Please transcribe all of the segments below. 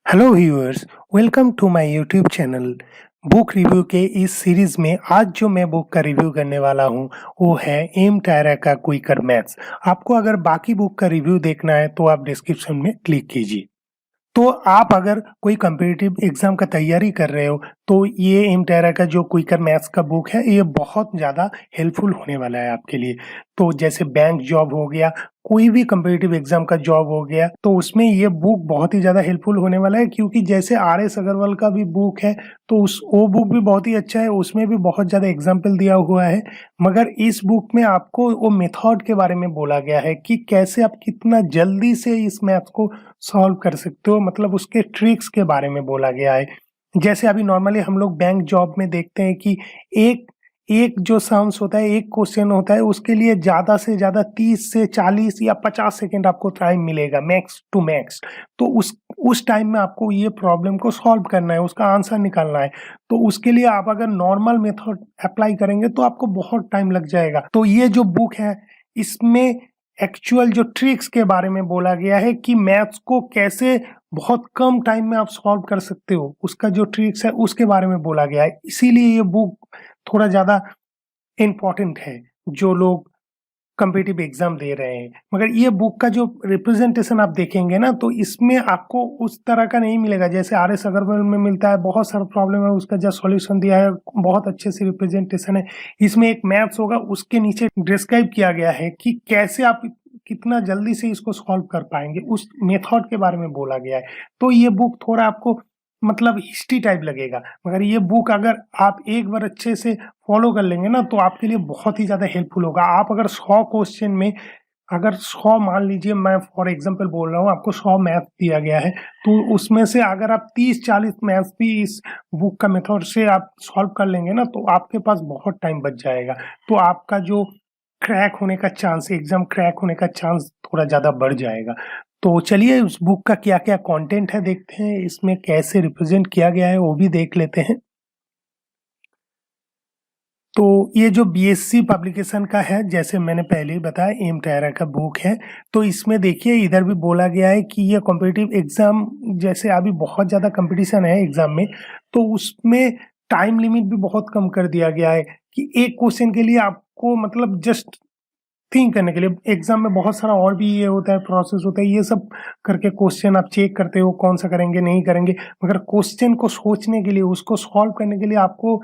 Hello viewers, welcome to my YouTube channel. Book review के इस series में आज जो मैं बुक का रिव्यू करने वाला हूं वो है एम टायरा का क्विकर मैथ्स। आपको अगर बाकी बुक का रिव्यू देखना है तो आप डिस्क्रिप्शन में क्लिक कीजिए। तो आप अगर कोई कॉम्पिटिटिव एग्जाम का तैयारी कर रहे हो तो ये एम टायरा का जो क्विकर मैथ्स का बुक है ये बहुत ज़्यादा हेल्पफुल होने वाला है आपके लिए। तो जैसे बैंक जॉब हो गया, कोई भी कॉम्पिटिटिव एग्जाम का जॉब हो गया, तो उसमें ये बुक बहुत ही ज़्यादा हेल्पफुल होने वाला है। क्योंकि जैसे आर एस अग्रवाल का भी बुक है तो उस वो बुक भी बहुत ही अच्छा है, उसमें भी बहुत ज़्यादा एग्जाम्पल दिया हुआ है। मगर इस बुक में आपको वो मेथड के बारे में बोला गया है कि कैसे आप कितना जल्दी से इस मैथ को सॉल्व कर सकते हो, मतलब उसके ट्रिक्स के बारे में बोला गया है। जैसे अभी नॉर्मली हम लोग बैंक जॉब में देखते हैं कि एक एक जो सम्स होता है, एक क्वेश्चन होता है, उसके लिए ज़्यादा से ज़्यादा 30 से 40 या 50 सेकंड आपको टाइम मिलेगा मैक्स टू मैक्स। तो उस टाइम में आपको ये प्रॉब्लम को सॉल्व करना है, उसका आंसर निकालना है। तो उसके लिए आप अगर नॉर्मल मेथड अप्लाई करेंगे तो आपको बहुत टाइम लग जाएगा। तो ये जो बुक है इसमें एक्चुअल जो ट्रिक्स के बारे में बोला गया है कि मैथ्स को कैसे बहुत कम टाइम में आप सॉल्व कर सकते हो, उसका जो ट्रिक्स है उसके बारे में बोला गया है। इसीलिए ये बुक थोड़ा ज़्यादा इम्पोर्टेंट है जो लोग कॉम्पिटिटिव एग्जाम दे रहे हैं। मगर ये बुक का जो रिप्रेजेंटेशन आप देखेंगे ना तो इसमें आपको उस तरह का नहीं मिलेगा जैसे आर एस अग्रवाल में मिलता है। बहुत सारा प्रॉब्लम है, उसका जो सॉल्यूशन दिया है बहुत अच्छे से रिप्रेजेंटेशन है। इसमें एक मैथ्स होगा, उसके नीचे डिस्क्राइब किया गया है कि कैसे आप कितना जल्दी से इसको सॉल्व कर पाएंगे, उस मेथड के बारे में बोला गया है। तो ये बुक थोड़ा आपको मतलब हिस्ट्री टाइप लगेगा, मगर ये बुक अगर आप एक बार अच्छे से फॉलो कर लेंगे ना तो आपके लिए बहुत ही ज़्यादा हेल्पफुल होगा। आप अगर 100 क्वेश्चन में अगर 100 मान लीजिए, मैं फॉर एग्जांपल बोल रहा हूँ, आपको 100 मैथ दिया गया है तो उसमें से अगर आप 30-40 मैथ्स भी इस बुक का मेथड से आप सॉल्व कर लेंगे ना तो आपके पास बहुत टाइम बच जाएगा। तो आपका जो क्रैक होने का चांस, एग्जाम क्रैक होने का चांस थोड़ा ज़्यादा बढ़ जाएगा। तो चलिए उस बुक का क्या-क्या कंटेंट है देखते हैं, इसमें कैसे रिप्रेजेंट किया गया है वो भी देख लेते हैं। तो ये जो बीएससी पब्लिकेशन का है, जैसे मैंने पहले ही बताया एम टायरा का बुक है। तो इसमें देखिए इधर भी बोला गया है कि ये कॉम्पिटिटिव एग्जाम, जैसे अभी बहुत ज़्यादा कंपटीशन है एग्जाम में, तो उसमें टाइम लिमिट भी बहुत कम कर दिया गया है कि एक क्वेश्चन के लिए आपको मतलब जस्ट थिंक करने के लिए। एग्जाम में बहुत सारा और भी ये होता है, प्रोसेस होता है, ये सब करके क्वेश्चन आप चेक करते हो कौन सा करेंगे नहीं करेंगे। मगर क्वेश्चन को सोचने के लिए, उसको सॉल्व करने के लिए आपको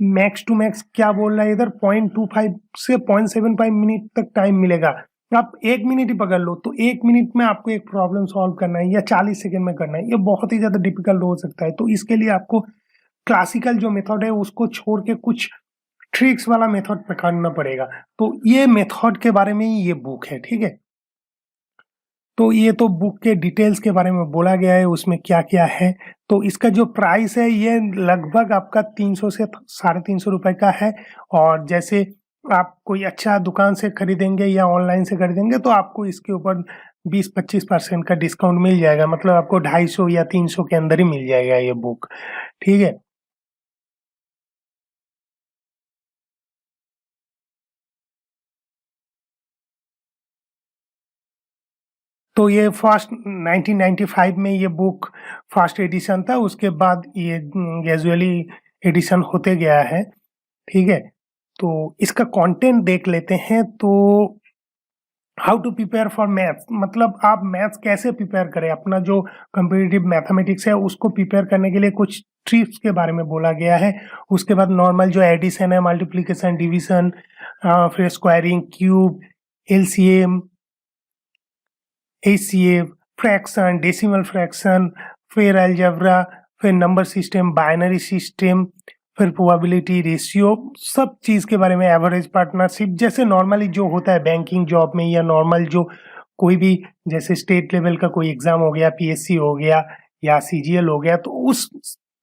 मैक्स टू मैक्स क्या बोल रहा है इधर 0.25 से 0.75 मिनट तक टाइम मिलेगा। आप 1 मिनट ही पकड़ लो तो 1 मिनट में आपको एक प्रॉब्लम सॉल्व करना है या 40 सेकंड में करना है, ये बहुत ही ज्यादा डिफिकल्ट हो सकता है। तो इसके लिए आपको क्लासिकल जो मेथड है उसको छोड़ के कुछ ट्रिक्स वाला मेथड पकड़ना पड़ेगा। तो ये मेथड के बारे में ही ये बुक है, ठीक है। तो ये तो बुक के डिटेल्स के बारे में बोला गया है, उसमें क्या-क्या है। तो इसका जो प्राइस है ये लगभग आपका 300 से 350 रुपए का है। और जैसे आप कोई अच्छा दुकान से खरीदेंगे या ऑनलाइन से खरीदेंगे तो आपको इसके ऊपर 20-25% का डिस्काउंट मिल जाएगा, मतलब आपको 250 या 300 के अंदर ही मिल जाएगा ये बुक, ठीक है। तो ये फर्स्ट 1995 में ये बुक फर्स्ट एडिशन था, उसके बाद ये ग्रेजुअली एडिशन होते गया है, ठीक है। तो इसका कंटेंट देख लेते हैं। तो how to prepare for maths, मतलब आप मैथ्स कैसे प्रिपेयर करें, अपना जो कॉम्पिटिटिव मैथमेटिक्स है उसको प्रिपेयर करने के लिए कुछ ट्रिक्स के बारे में बोला गया है। उसके बाद नॉर्मल जो एडिशन है, मल्टीप्लिकेशन, डिवीजन, फिर squaring, cube, LCM, HCF, fraction, decimal fraction, फिर अलजेब्रा, फिर नंबर सिस्टम, बाइनरी सिस्टम, फिर प्रोबेबिलिटी रेशियो, सब चीज़ के बारे में, एवरेज पार्टनरशिप, जैसे नॉर्मली जो होता है बैंकिंग जॉब में या नॉर्मल जो कोई भी जैसे स्टेट लेवल का कोई एग्जाम हो गया, पीएससी हो गया या सीजीएल हो गया, तो उस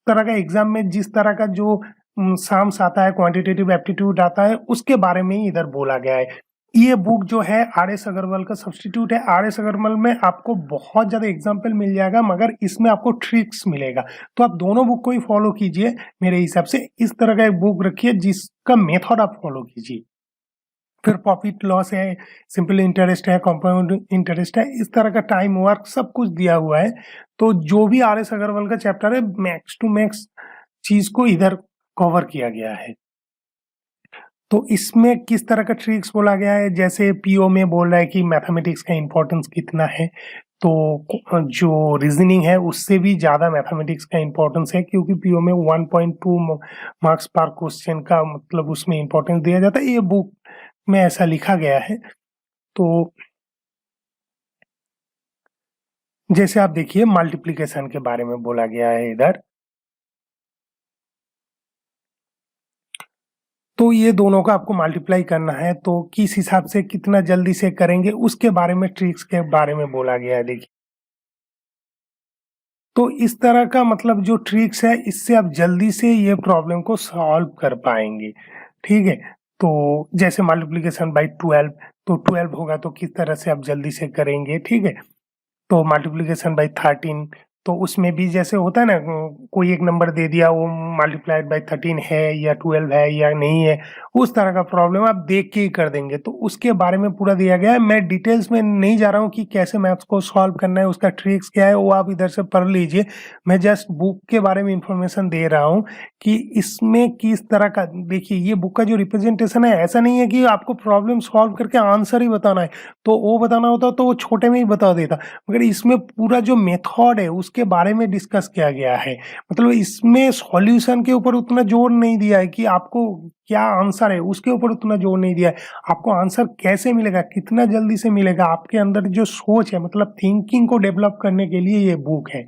तरह का एग्जाम में जिस तरह का जो साम्स आता है, क्वांटिटेटिव एप्टीट्यूड आता है, उसके बारे में ही इधर बोला गया है। ये बुक जो है आर एस अग्रवाल का सब्स्टिट्यूट है। आर एस अग्रवाल में आपको बहुत ज़्यादा एग्जाम्पल मिल जाएगा मगर इसमें आपको ट्रिक्स मिलेगा। तो आप दोनों बुक को ही फॉलो कीजिए मेरे हिसाब से। इस तरह का एक बुक रखिए जिसका मेथड आप फॉलो कीजिए। फिर प्रॉफिट लॉस है, सिंपल इंटरेस्ट है, कंपाउंड इंटरेस्ट है, इस तरह का टाइम वर्क सब कुछ दिया हुआ है। तो जो भी आर एस अग्रवाल का चैप्टर है, मैक्स टू मैक्स चीज को इधर कवर किया गया है। तो इसमें किस तरह का ट्रिक्स बोला गया है, जैसे पीओ में बोल रहा है कि मैथमेटिक्स का इंपॉर्टेंस कितना है, तो जो रीजनिंग है उससे भी ज्यादा मैथमेटिक्स का इंपॉर्टेंस है, क्योंकि पीओ में 1.2 मार्क्स पर क्वेश्चन का मतलब उसमें इंपॉर्टेंस दिया जाता है। ये बुक में ऐसा लिखा गया है। तो जैसे आप देखिए मल्टीप्लिकेशन के बारे में बोला गया है इधर, तो ये दोनों का आपको मल्टीप्लाई करना है, तो किस हिसाब से कितना जल्दी से करेंगे उसके बारे में, ट्रिक्स के बारे में बोला गया है। देखिए, तो इस तरह का मतलब जो ट्रिक्स है, इससे आप जल्दी से ये प्रॉब्लम को सॉल्व कर पाएंगे। ठीक है, तो जैसे मल्टीप्लिकेशन बाय 12, तो 12 होगा तो किस तरह से आप जल्दी से करेंगे। ठीक है, तो मल्टीप्लिकेशन बाय 13, तो उसमें भी जैसे होता है ना, कोई एक नंबर दे दिया, वो मल्टीप्लाइड बाय 13 है या 12 है या नहीं है, उस तरह का प्रॉब्लम आप देख के ही कर देंगे। तो उसके बारे में पूरा दिया गया है। मैं डिटेल्स में नहीं जा रहा हूँ कि कैसे मैथ्स को सॉल्व करना है, उसका ट्रिक्स क्या है, वो आप इधर से पढ़ लीजिए। मैं जस्ट बुक के बारे में इंफॉर्मेशन दे रहा हूँ कि इसमें किस तरह का, देखिए ये बुक का जो रिप्रेजेंटेशन है, ऐसा नहीं है कि आपको प्रॉब्लम सॉल्व करके आंसर ही बताना है। तो वो बताना होता तो वो छोटे में ही बता देता, मगर इसमें पूरा जो मेथड है उसके बारे में डिस्कस किया गया है। मतलब इसमें सॉल्यूशन के ऊपर उतना जोर नहीं दिया है कि आपको क्या आंसर है, उसके ऊपर उतना जोर नहीं दिया है। आपको आंसर कैसे मिलेगा, कितना जल्दी से मिलेगा, आपके अंदर जो सोच है, मतलब थिंकिंग को डेवलप करने के लिए ये बुक है।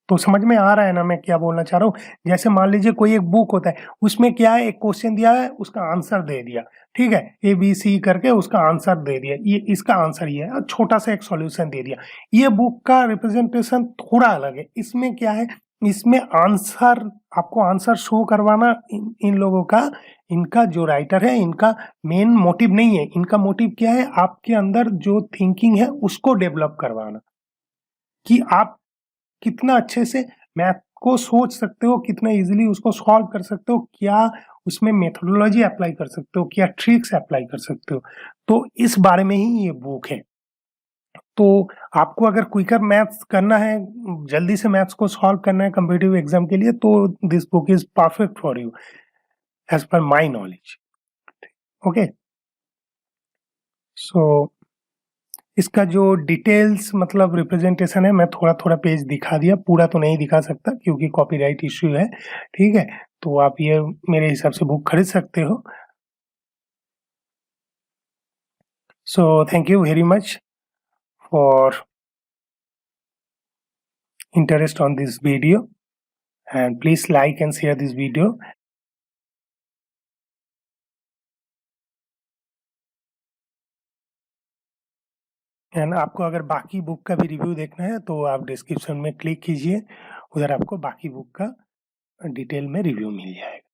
तो समझ में आ रहा है ना मैं क्या बोलना चाह रहा हूँ। जैसे मान लीजिए कोई एक बुक होता है, उसमें क्या है, एक क्वेश्चन दिया है, उसका आंसर दे दिया। ठीक है, ए बी सी करके उसका आंसर दे दिया, ये इसका आंसर ये है, और छोटा सा एक सॉल्यूशन दे दिया। ये बुक का रिप्रेजेंटेशन थोड़ा अलग है। इसमें क्या है, इसमें आंसर, आपको आंसर शो करवाना इन लोगों का, इनका जो राइटर है, इनका मेन मोटिव नहीं है। इनका मोटिव क्या है, आपके अंदर जो थिंकिंग है उसको डेवलप करवाना, कि आप कितना अच्छे से मैथ को सोच सकते हो, कितना इजीली उसको सॉल्व कर सकते हो, क्या उसमें मेथोडोलॉजी अप्लाई कर सकते हो, क्या ट्रिक्स अप्लाई कर सकते हो। तो इस बारे में ही ये बुक है। तो आपको अगर क्विकर मैथ्स करना है, जल्दी से मैथ्स को सॉल्व करना है कॉम्पिटिटिव एग्जाम के लिए, तो this book is perfect for you as per my knowledge. Okay, सो इसका जो डिटेल्स मतलब रिप्रेजेंटेशन है, मैं थोड़ा थोड़ा पेज दिखा दिया, पूरा तो नहीं दिखा सकता क्योंकि कॉपीराइट इश्यू है। ठीक है, तो आप ये मेरे हिसाब से बुक खरीद सकते हो। So thank you very much for interest on this video, and please like and share this video. And आपको अगर बाकी बुक का भी रिव्यू देखना है तो आप डिस्क्रिप्शन में क्लिक कीजिए, उधर आपको बाकी बुक का डिटेल में रिव्यू मिल जाएगा।